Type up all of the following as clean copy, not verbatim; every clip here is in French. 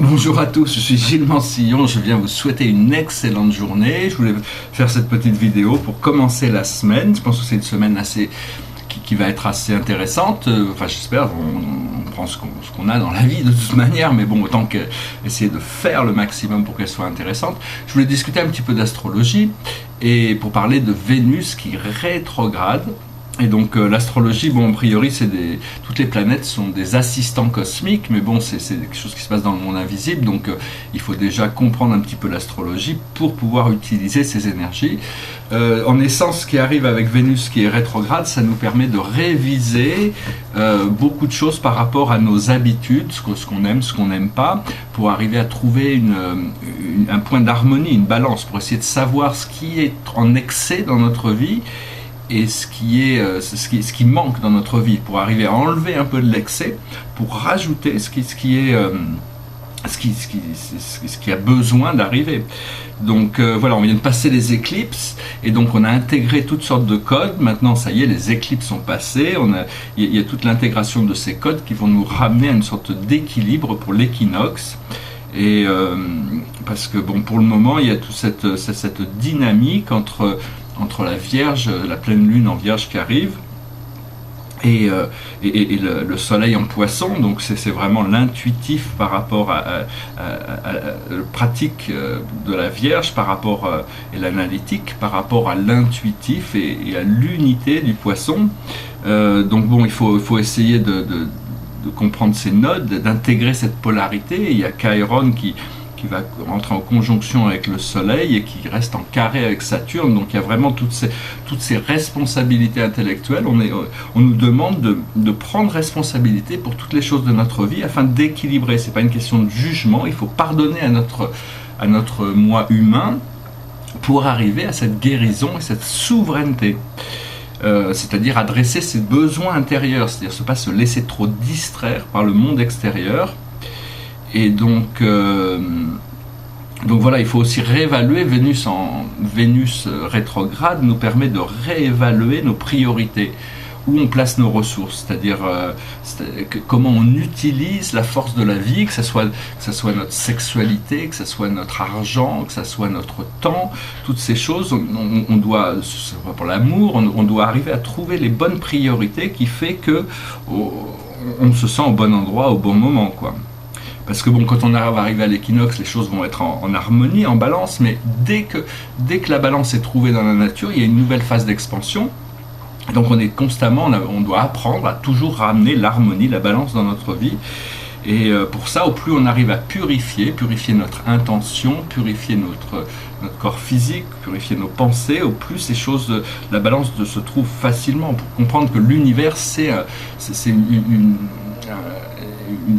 Bonjour à tous, je suis Gilles Mansillon, je viens vous souhaiter une excellente journée. Je voulais faire cette petite vidéo pour commencer la semaine. Je pense que c'est une semaine qui va être assez intéressante. Enfin, j'espère, on prend ce qu'on a dans la vie de toute manière, mais bon, autant qu'essayer de faire le maximum pour qu'elle soit intéressante. Je voulais discuter un petit peu d'astrologie et pour parler de Vénus qui rétrograde. Et donc l'astrologie, bon, a priori, toutes les planètes sont des assistants cosmiques, mais bon, c'est quelque chose qui se passe dans le monde invisible, donc il faut déjà comprendre un petit peu l'astrologie pour pouvoir utiliser ces énergies. En essence, ce qui arrive avec Vénus qui est rétrograde, ça nous permet de réviser beaucoup de choses par rapport à nos habitudes, ce qu'on aime, ce qu'on n'aime pas, pour arriver à trouver un point d'harmonie, une balance, pour essayer de savoir ce qui est en excès dans notre vie, et ce qui manque dans notre vie, pour arriver à enlever un peu de l'excès, pour rajouter ce qui a besoin d'arriver. Donc voilà, on vient de passer les éclipses, et donc on a intégré toutes sortes de codes. Maintenant, ça y est, les éclipses sont passées, il y a toute l'intégration de ces codes qui vont nous ramener à une sorte d'équilibre pour l'équinoxe. Et parce que bon, pour le moment, il y a toute cette dynamique entre la Vierge, la pleine lune en Vierge qui arrive, et le soleil en Poisson. Donc c'est vraiment l'intuitif par rapport à la pratique de la Vierge, par rapport et l'analytique par rapport à l'intuitif et à l'unité du Poisson. Donc bon, il faut essayer de comprendre ces nodes, d'intégrer cette polarité. Il y a Chiron qui va rentrer en conjonction avec le Soleil et qui reste en carré avec Saturne. Donc il y a vraiment toutes ces responsabilités intellectuelles. On nous demande de prendre responsabilité pour toutes les choses de notre vie afin d'équilibrer. C'est pas une question de jugement, il faut pardonner à notre moi humain pour arriver à cette guérison et cette souveraineté. C'est-à-dire adresser ses besoins intérieurs, c'est-à-dire ne pas se laisser trop distraire par le monde extérieur. Et donc voilà, il faut aussi réévaluer. Vénus rétrograde nous permet de réévaluer nos priorités, où on place nos ressources, c'est-à-dire comment on utilise la force de la vie, que ce soit notre sexualité, que ce soit notre argent, que ce soit notre temps, toutes ces choses. On doit, pour l'amour, on doit arriver à trouver les bonnes priorités qui fait que on se sent au bon endroit au bon moment, quoi. Parce que bon, quand on va arriver à l'équinoxe, les choses vont être en harmonie, en balance, mais dès que la balance est trouvée dans la nature, il y a une nouvelle phase d'expansion. Donc on est constamment, on doit apprendre à toujours ramener l'harmonie, la balance dans notre vie. Et pour ça, au plus on arrive à purifier notre intention, purifier notre corps physique, purifier nos pensées, au plus ces choses, la balance se trouve facilement. Pour comprendre que l'univers, c'est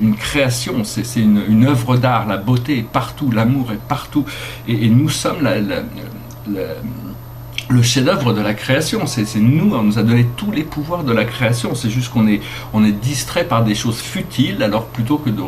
une création, c'est une œuvre d'art, la beauté est partout, l'amour est partout, et nous sommes le chef-d'œuvre de la création. C'est nous, on nous a donné tous les pouvoirs de la création. C'est juste qu'on est distrait par des choses futiles, alors plutôt que de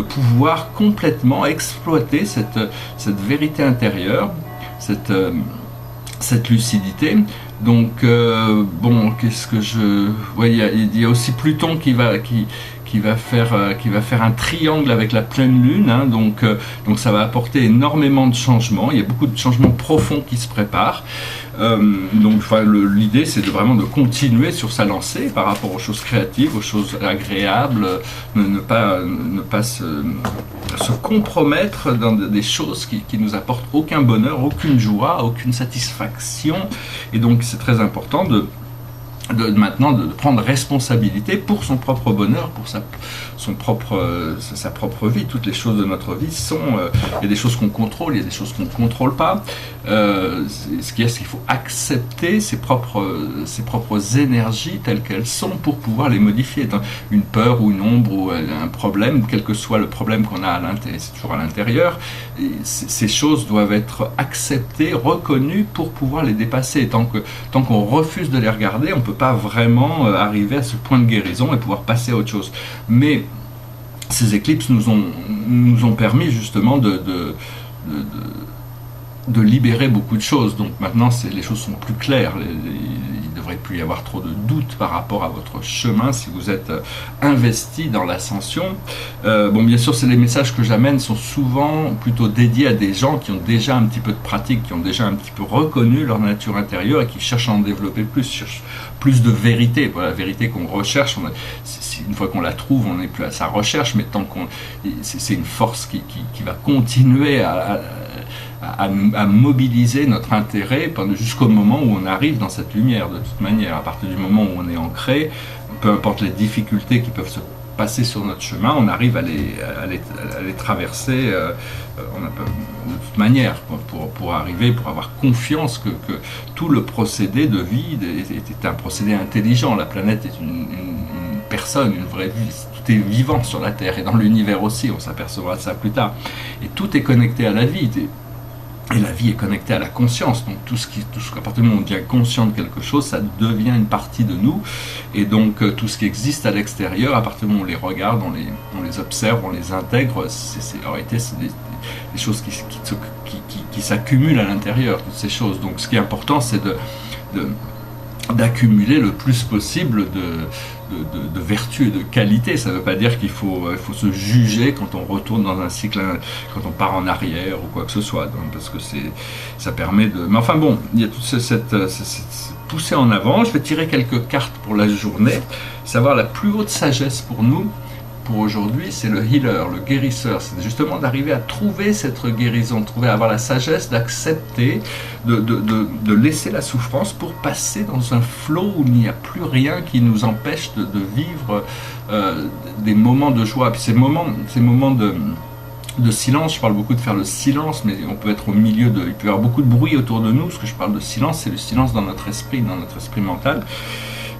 pouvoir complètement exploiter cette vérité intérieure, cette lucidité. Donc bon, qu'est-ce que il y a aussi Pluton qui va faire un triangle avec la pleine lune, hein, donc ça va apporter énormément de changements. Il y a beaucoup de changements profonds qui se préparent. Donc l'idée, c'est vraiment de continuer sur sa lancée par rapport aux choses créatives, aux choses agréables, ne pas se compromettre dans des choses qui nous apportent aucun bonheur, aucune joie, aucune satisfaction. Et donc c'est très important maintenant de prendre responsabilité pour son propre bonheur, pour sa propre vie. Toutes les choses de notre vie il y a des choses qu'on contrôle, il y a des choses qu'on ne contrôle pas. Ce qu'il faut accepter ses propres énergies telles qu'elles sont pour pouvoir les modifier. Une peur ou une ombre ou un problème, quel que soit le problème qu'on a à l'intérieur, c'est toujours à l'intérieur, ces choses doivent être acceptées, reconnues pour pouvoir les dépasser. Tant qu'on refuse de les regarder, on ne peut pas vraiment arriver à ce point de guérison et pouvoir passer à autre chose. Mais ces éclipses nous ont permis justement de libérer beaucoup de choses. Donc maintenant, les choses sont plus claires. Il devrait plus y avoir trop de doutes par rapport à votre chemin si vous êtes investi dans l'ascension. Bon, bien sûr, les messages que j'amène sont souvent plutôt dédiés à des gens qui ont déjà un petit peu de pratique, qui ont déjà un petit peu reconnu leur nature intérieure et qui cherchent à en développer plus, cherchent plus de vérité. Voilà, la vérité qu'on recherche, une fois qu'on la trouve, on n'est plus à sa recherche, mais tant qu'on, c'est une force qui va continuer à mobiliser notre intérêt jusqu'au moment où on arrive dans cette lumière. De toute manière, à partir du moment où on est ancré, peu importe les difficultés qui peuvent se passer sur notre chemin, on arrive à les traverser de toute manière pour arriver, pour avoir confiance que tout le procédé de vie est un procédé intelligent. La planète est une personne, une vraie vie. Tout est vivant sur la Terre et dans l'univers aussi, on s'apercevra de ça plus tard. Et tout est connecté à la vie. Et la vie est connectée à la conscience, donc à partir du moment où on devient conscient de quelque chose, ça devient une partie de nous, et donc tout ce qui existe à l'extérieur, à partir du moment où on les regarde, on les observe, on les intègre, en réalité c'est des choses qui s'accumulent à l'intérieur, toutes ces choses. Donc ce qui est important, c'est d'accumuler le plus possible de vertu et de qualité. Ça ne veut pas dire qu'il faut se juger quand on retourne dans un cycle, quand on part en arrière ou quoi que ce soit, donc, parce que ça permet de... Mais enfin bon, il y a toute cette poussée en avant. Je vais tirer quelques cartes pour la journée, savoir la plus haute sagesse pour nous. Pour aujourd'hui, c'est le healer, le guérisseur. C'est justement d'arriver à trouver cette guérison, avoir la sagesse d'accepter, de laisser la souffrance pour passer dans un flot où il n'y a plus rien qui nous empêche de vivre des moments de joie. Puis ces moments de silence, je parle beaucoup de faire le silence, mais on peut être au milieu il peut y avoir beaucoup de bruit autour de nous. Ce que je parle de silence, c'est le silence dans notre esprit mental.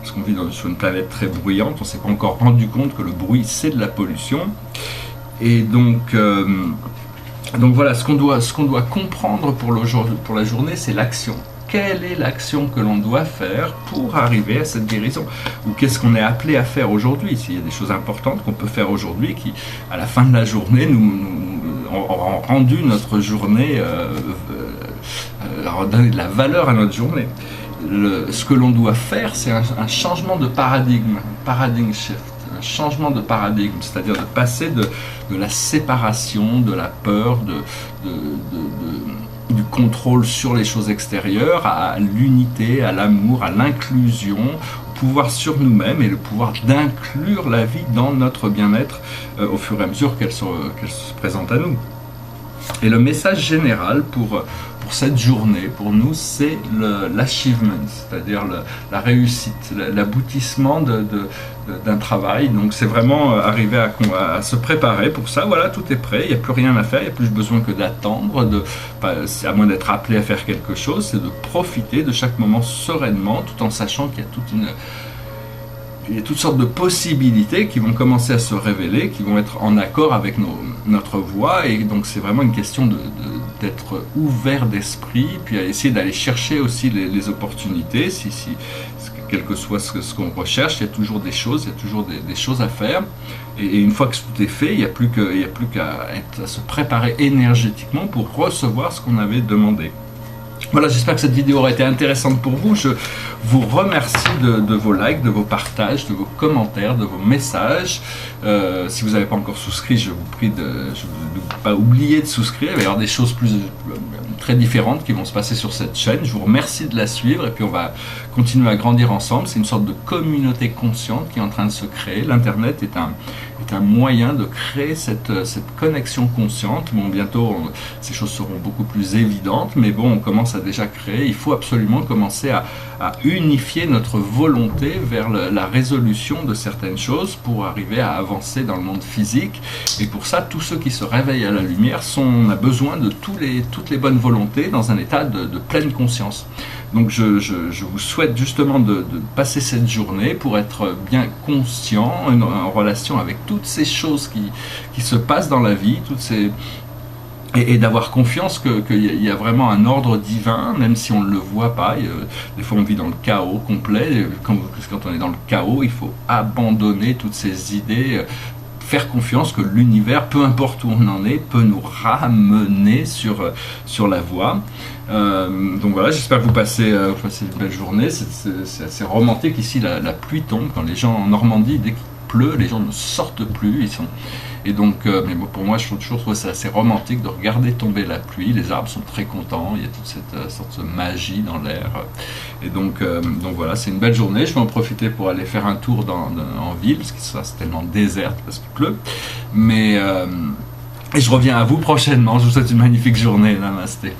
Parce qu'on vit sur une planète très bruyante, on ne s'est pas encore rendu compte que le bruit c'est de la pollution. Et donc voilà, ce qu'on doit comprendre pour la journée, c'est l'action. Quelle est l'action que l'on doit faire pour arriver à cette guérison? Ou qu'est-ce qu'on est appelé à faire aujourd'hui? S'il y a des choses importantes qu'on peut faire aujourd'hui qui, à la fin de la journée, auront rendu notre journée, donné de la valeur à notre journée. Ce que l'on doit faire, c'est un changement de paradigme, paradigm shift, un changement de paradigme, c'est-à-dire de passer de la séparation, de la peur, du contrôle sur les choses extérieures, à l'unité, à l'amour, à l'inclusion, au pouvoir sur nous-mêmes et le pouvoir d'inclure la vie dans notre bien-être au fur et à mesure qu'elle se présente à nous. Et le message général pour cette journée, pour nous, c'est l'achievement, c'est-à-dire la réussite, l'aboutissement d'un travail. Donc c'est vraiment arriver à se préparer pour ça. Voilà, tout est prêt, il n'y a plus rien à faire, il n'y a plus besoin que d'attendre, à moins d'être appelé à faire quelque chose, c'est de profiter de chaque moment sereinement, tout en sachant qu'il y a toutes sortes de possibilités qui vont commencer à se révéler, qui vont être en accord avec notre voix, et donc c'est vraiment une question d'être ouvert d'esprit, puis à essayer d'aller chercher aussi les opportunités, quel que soit ce qu'on recherche, il y a toujours des choses, des choses à faire, et une fois que tout est fait, il n'y a plus qu'à se préparer énergétiquement pour recevoir ce qu'on avait demandé. Voilà, j'espère que cette vidéo aura été intéressante pour vous. Je vous remercie de vos likes, de vos partages, de vos commentaires, de vos messages. Si vous n'avez pas encore souscrit, je vous prie de ne pas oublier de souscrire. Il va y avoir des choses très différentes qui vont se passer sur cette chaîne. Je vous remercie de la suivre et puis on va continuer à grandir ensemble. C'est une sorte de communauté consciente qui est en train de se créer. L'Internet est un moyen de créer cette connexion consciente. Bon, bientôt, ces choses seront beaucoup plus évidentes, mais bon, on commence à déjà créer. Il faut absolument commencer à unifier notre volonté vers la résolution de certaines choses pour arriver à avancer dans le monde physique. Et pour ça, tous ceux qui se réveillent à la lumière, on a besoin de toutes les bonnes volontés dans un état de pleine conscience. Donc je vous souhaite justement de passer cette journée pour être bien conscient, en relation avec toutes ces choses qui se passent dans la vie, et d'avoir confiance qu'il y a vraiment un ordre divin, même si on ne le voit pas. Des fois on vit dans le chaos complet. Quand on est dans le chaos, il faut abandonner toutes ces idées faire confiance que l'univers, peu importe où on en est, peut nous ramener sur la voie. Donc voilà, j'espère que vous passez une belle journée. C'est assez romantique ici, la pluie tombe quand les gens en Normandie, dès qu'il pleut, les gens ne sortent plus. Et donc, mais bon, pour moi, je trouve ça assez romantique de regarder tomber la pluie. Les arbres sont très contents, il y a toute cette sorte de magie dans l'air. Et donc voilà, c'est une belle journée. Je vais en profiter pour aller faire un tour en ville, parce que c'est tellement déserte, parce qu'il pleut. Et je reviens à vous prochainement. Je vous souhaite une magnifique journée. Namasté.